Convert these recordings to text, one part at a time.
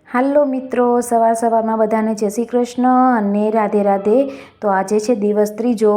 હાલો મિત્રો, સવારમાં બધાને જય શ્રી કૃષ્ણ અને રાધે રાધે। તો આજે છે દિવસ ત્રીજો।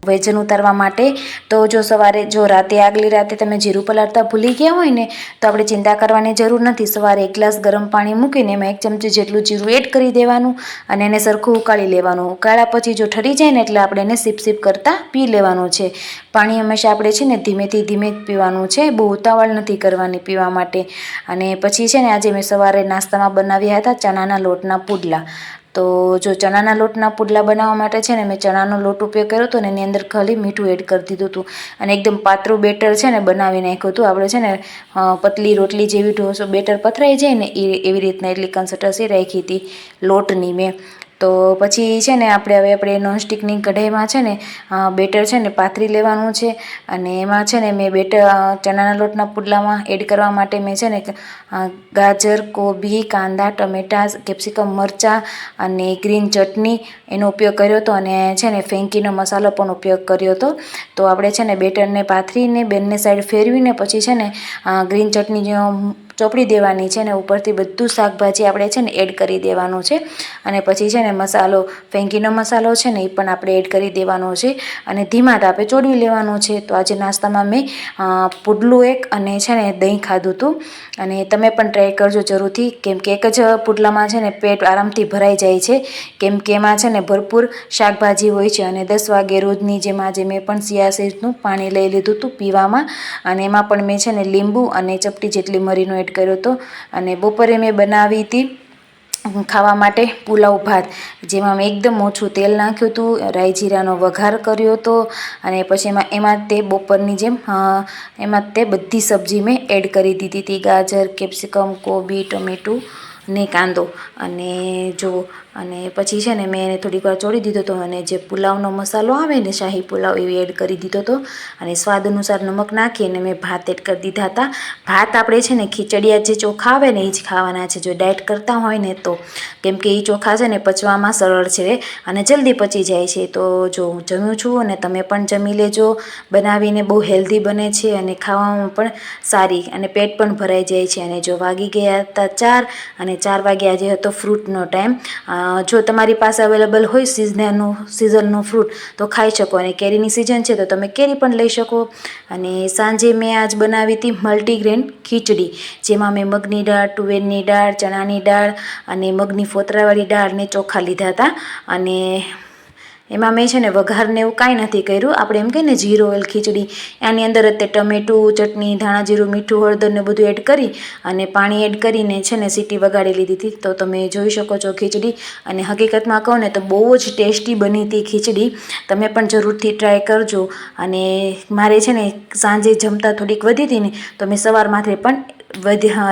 વજન ઉતારવા માટે તો જો સવારે જો આગલી રાતે તમે જીરું પલાળતા ભૂલી ગયા હોય ને તો આપણે ચિંતા કરવાની જરૂર નથી। સવારે એક ગ્લાસ ગરમ પાણી મૂકીને એમાં 1 ચમચી જેટલું જીરું એડ કરી દેવાનું અને એને સરખું ઉકાળી લેવાનું। ઉકાળ્યા પછી જો ઠરી જાય ને એટલે આપણે એને સિપ કરતા પી લેવાનું છે। પાણી હંમેશા આપણે છે ને ધીમે પીવાનું છે, બહુ ઉતાવળ નથી કરવાની પીવા માટે। અને પછી છે ને આજે મેં સવારે નાસ્તામાં બનાવ્યા હતા ચણાના લોટના પુડલા। તો જો ચણાના લોટના પુડલા બનાવવા માટે છે ને મેં ચણાનો લોટ ઉપયોગ કર્યો હતો ને એની અંદર ખાલી મીઠું એડ કરી દીધું હતું અને એકદમ પાતળું બેટર છે ને બનાવી નાખ્યું હતું। આપણે છે ને પતલી રોટલી જેવી બેટર પથરાઈ જાય ને એવી રીતના એટલી કન્સિસ્ટન્સી રાખી હતી લોટની મેં। તો પછી છે ને આપણે નોનસ્ટિકની કઢાઈમાં છે ને બેટર છે ને પાથરી લેવાનું છે અને એમાં છે ને મેં બેટર ચણાના લોટના પુડલામાં એડ કરવા માટે મેં છે ને ગાજર, કોબી, કાંદા, ટમેટાં, કેપ્સિકમ, મરચાં અને ગ્રીન ચટણી એનો ઉપયોગ કર્યો હતો અને છે ને ફેંકીનો મસાલો પણ ઉપયોગ કર્યો હતો। તો આપણે છે ને બેટરને પાથરીને બંને સાઈડ ફેરવીને પછી છે ને ગ્રીન ચટણી ચોપડી દેવાની છે ને ઉપરથી બધું શાકભાજી આપણે છે ને એડ કરી દેવાનું છે અને પછી છે ને મસાલો ફેંકીનો મસાલો છે ને એ પણ આપણે એડ કરી દેવાનો છે અને ધીમા તાપે ચોળવી લેવાનું છે। તો આજે નાસ્તામાં મેં પુડલું એક અને છે ને દહીં ખાધું હતું અને તમે પણ ટ્રાય કરજો જરૂરથી, કેમ કે એક જ પુડલામાં છે ને પેટ આરામથી ભરાઈ જાય છે, કેમ કે એમાં છે ને ભરપૂર શાકભાજી હોય છે। અને 10 વાગે રોજની જેમ આજે મેં પણ સિયાસીડનું પાણી લઈ લીધું હતું પીવામાં અને એમાં પણ મેં છે ને લીંબુ અને ચપટી જેટલી મરીનો એડ કર્યો હતો। અને બપોરે મેં બનાવી હતી ખાવા માટે પુલાવ ભાત, જેમાં મેં એકદમ ઓછું તેલ નાખ્યું હતું, રાઈ જીરાનો વઘાર કર્યો હતો અને પછી એમાં તે બપોરની જેમ એમાં તે બધી સબ્જી મેં એડ કરી દીધી હતી, ગાજર, કેપ્સિકમ, કોબી, ટમેટું ને કાંદો અને અને પછી છે ને મેં એને થોડીક વાર ચોળી દીધો હતો અને જે પુલાવનો મસાલો આવે ને શાહી પુલાવ એવી એડ કરી દીધો હતો અને સ્વાદ અનુસાર નમક નાખીને મેં ભાત એડ કરી દીધા હતા। ભાત આપણે છે ને ખીચડિયા જે ચોખા આવે ને એ જ ખાવાના છે જો ડાયટ કરતા હોય ને તો, કેમ કે એ ચોખા છે ને પચવામાં સરળ છે અને જલ્દી પચી જાય છે। તો જો હું જમ્યું છું અને તમે પણ જમી લેજો, બનાવીને બહુ હેલ્ધી બને છે અને ખાવામાં પણ સારી અને પેટ પણ ભરાઈ જાય છે। અને જો વાગી ગયા હતા 4 અને 4 વાગે આજે હતો ફ્રૂટનો ટાઈમ। જો તમારી પાસે અવેલેબલ હોય સિઝનનું ફ્રૂટ તો ખાઈ શકો અને કેરીની સિઝન છે તો તમે કેરી પણ લઈ શકો। અને સાંજે મેં આજ બનાવી હતી મલ્ટીગ્રેન ખીચડી, જેમાં મેં મગની દાળ, તુવેરની દાળ, ચણાની દાળ અને મગની ફોતરાવાળી દાળ ને ચોખા લીધા હતા અને એમાં મેં છે ને વઘારને એવું કાંઈ નથી કર્યું, આપણે એમ કહીએ ને જીરો ઓઇલ ખીચડી, આની અંદર જ તે ટમેટું, ચટણી, ધાણા જીરું, મીઠું, હળદર ને બધું એડ કરી અને પાણી એડ કરીને છે ને સીટી વગાડી લીધી હતી। તો તમે જોઈ શકો છો ખીચડી, અને હકીકતમાં કહું ને તો બહુ જ ટેસ્ટી બની હતી ખીચડી, તમે પણ જરૂરથી ટ્રાય કરજો। અને મારે છે ને સાંજે જમતા થોડીક વધી હતી ને તો મેં સવારમાંથી પણ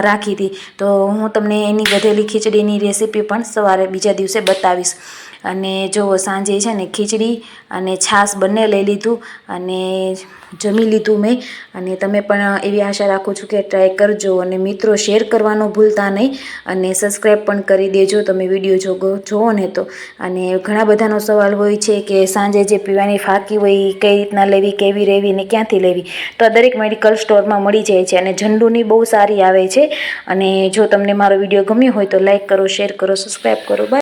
રાખી હતી, તો હું તમને એની વધેલી ખીચડીની રેસીપી પણ સવારે બીજા દિવસે બતાવીશ। અને જો સાંજે છે ને ખીચડી અને છાશ બંને લઈ લીધું અને જમી લીધું મેં, અને તમે પણ એવી આશા રાખું છું કે ટ્રાય કરજો અને મિત્રો શેર કરવાનું ભૂલતા નહીં અને સબસ્ક્રાઈબ પણ કરી દેજો તમે વિડીયો જોવો ને તો। અને ઘણા બધાનો સવાલ હોય છે કે સાંજે જે પીવાની ફાંકી હોય એ કઈ રીતના લેવી, કેવી રહેવી ને ક્યાંથી લેવી, તો આ દરેક મેડિકલ સ્ટોરમાં મળી જાય છે અને ઝંડુની બહુ સારી આવે છે। અને જો તમને મારો વિડીયો ગમ્યો હોય તો લાઈક કરો, શેર કરો, સબસ્ક્રાઈબ કરો। બાય।